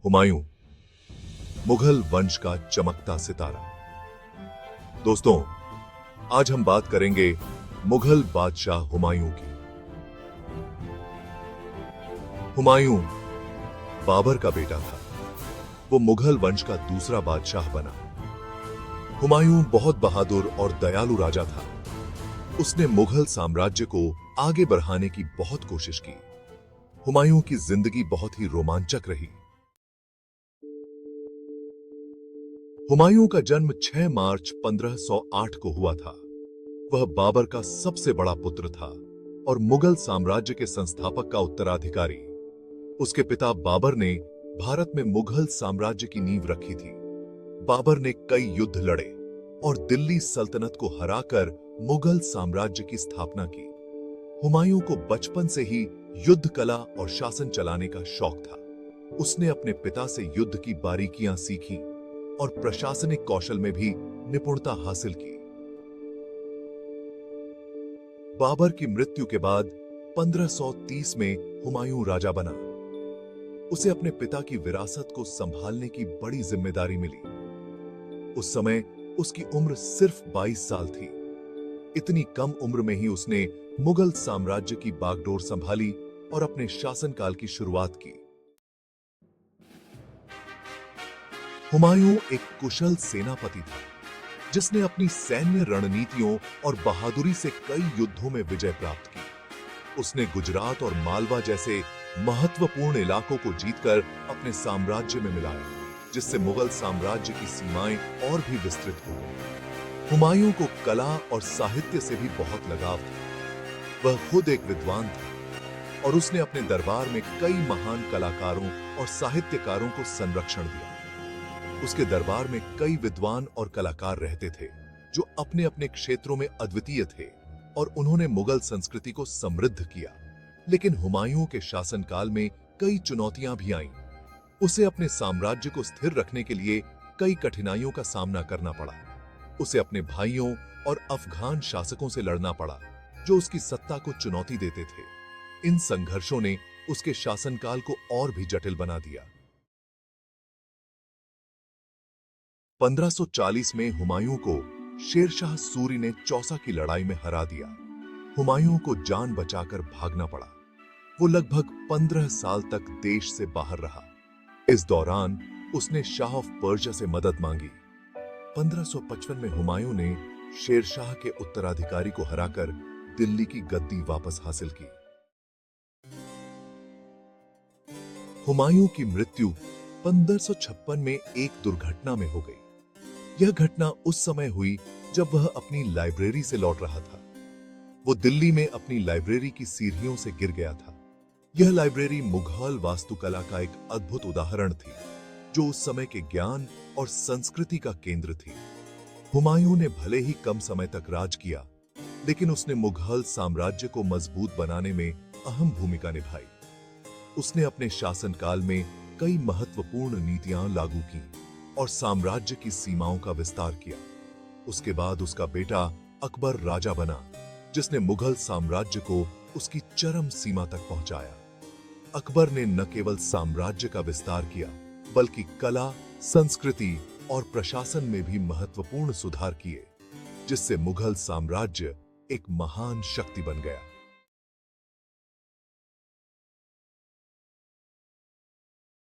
हुमायूं, मुगल वंश का चमकता सितारा। दोस्तों, आज हम बात करेंगे मुगल बादशाह हुमायूं की। हुमायूं बाबर का बेटा था। वो मुगल वंश का दूसरा बादशाह बना। हुमायूं बहुत बहादुर और दयालु राजा था। उसने मुगल साम्राज्य को आगे बढ़ाने की बहुत कोशिश की। हुमायूं की जिंदगी बहुत ही रोमांचक रही। हुमायूं का जन्म 6 मार्च 1508 को हुआ था। वह बाबर का सबसे बड़ा पुत्र था और मुगल साम्राज्य के संस्थापक का उत्तराधिकारी। उसके पिता बाबर ने भारत में मुगल साम्राज्य की नींव रखी थी। बाबर ने कई युद्ध लड़े और दिल्ली सल्तनत को हराकर मुगल साम्राज्य की स्थापना की। हुमायूं को बचपन से ही युद्ध कला और शासन चलाने का शौक था। उसने अपने पिता से युद्ध की बारीकियां सीखी और प्रशासनिक कौशल में भी निपुणता हासिल की। बाबर की मृत्यु के बाद 1530 में हुमायूं राजा बना। उसे अपने पिता की विरासत को संभालने की बड़ी जिम्मेदारी मिली। उस समय उसकी उम्र सिर्फ 22 साल थी। इतनी कम उम्र में ही उसने मुगल साम्राज्य की बागडोर संभाली और अपने शासनकाल की शुरुआत की। हुमायूं एक कुशल सेनापति था, जिसने अपनी सैन्य रणनीतियों और बहादुरी से कई युद्धों में विजय प्राप्त की। उसने गुजरात और मालवा जैसे महत्वपूर्ण इलाकों को जीतकर अपने साम्राज्य में मिलाया, जिससे मुगल साम्राज्य की सीमाएं और भी विस्तृत हो गईं। हुमायूं को कला और साहित्य से भी बहुत लगाव था। वह खुद एक विद्वान था और उसने अपने दरबार में कई महान कलाकारों और साहित्यकारों को संरक्षण दिया। उसके दरबार में कई विद्वान और कलाकार रहते थे, जो अपने अपने क्षेत्रों में अद्वितीय थे और उन्होंने मुगल संस्कृति को समृद्ध किया। लेकिन हुमायूं के शासनकाल में कई चुनौतियां भी आईं। उसे अपने साम्राज्य को स्थिर रखने के लिए कई कठिनाइयों का सामना करना पड़ा। उसे अपने भाइयों और अफगान शासकों से लड़ना पड़ा, जो उसकी सत्ता को चुनौती देते थे। इन संघर्षों ने उसके शासनकाल को और भी जटिल बना दिया। 1540 में हुमायूं को शेरशाह सूरी ने चौसा की लड़ाई में हरा दिया। हुमायूं को जान बचाकर भागना पड़ा। वो लगभग 15 साल तक देश से बाहर रहा। इस दौरान उसने शाह ऑफ पर्शिया से मदद मांगी। 1555 में हुमायूं ने शेरशाह के उत्तराधिकारी को हराकर दिल्ली की गद्दी वापस हासिल की। हुमायूं की मृत्यु 1556 में एक दुर्घटना में हो गई। यह घटना उस समय हुई जब वह अपनी लाइब्रेरी से लौट रहा था। वो दिल्ली में अपनी लाइब्रेरी की सीढ़ियों से गिर गया था। यह लाइब्रेरी मुगल वास्तुकला का एक अद्भुत उदाहरण थी, जो उस समय के ज्ञान और संस्कृति का केंद्र थी। हुमायूं ने भले ही कम समय तक राज किया, लेकिन उसने मुगल साम्राज्य को मजबूत बनाने में अहम भूमिका निभाई। उसने अपने शासनकाल में कई महत्वपूर्ण नीतियां लागू की और साम्राज्य की सीमाओं का विस्तार किया। उसके बाद उसका बेटा अकबर राजा बना, जिसने मुगल साम्राज्य को उसकी चरम सीमा तक पहुंचाया। अकबर ने न केवल साम्राज्य का विस्तार किया, बल्कि कला, संस्कृति और प्रशासन में भी महत्वपूर्ण सुधार किए, जिससे मुगल साम्राज्य एक महान शक्ति बन गया।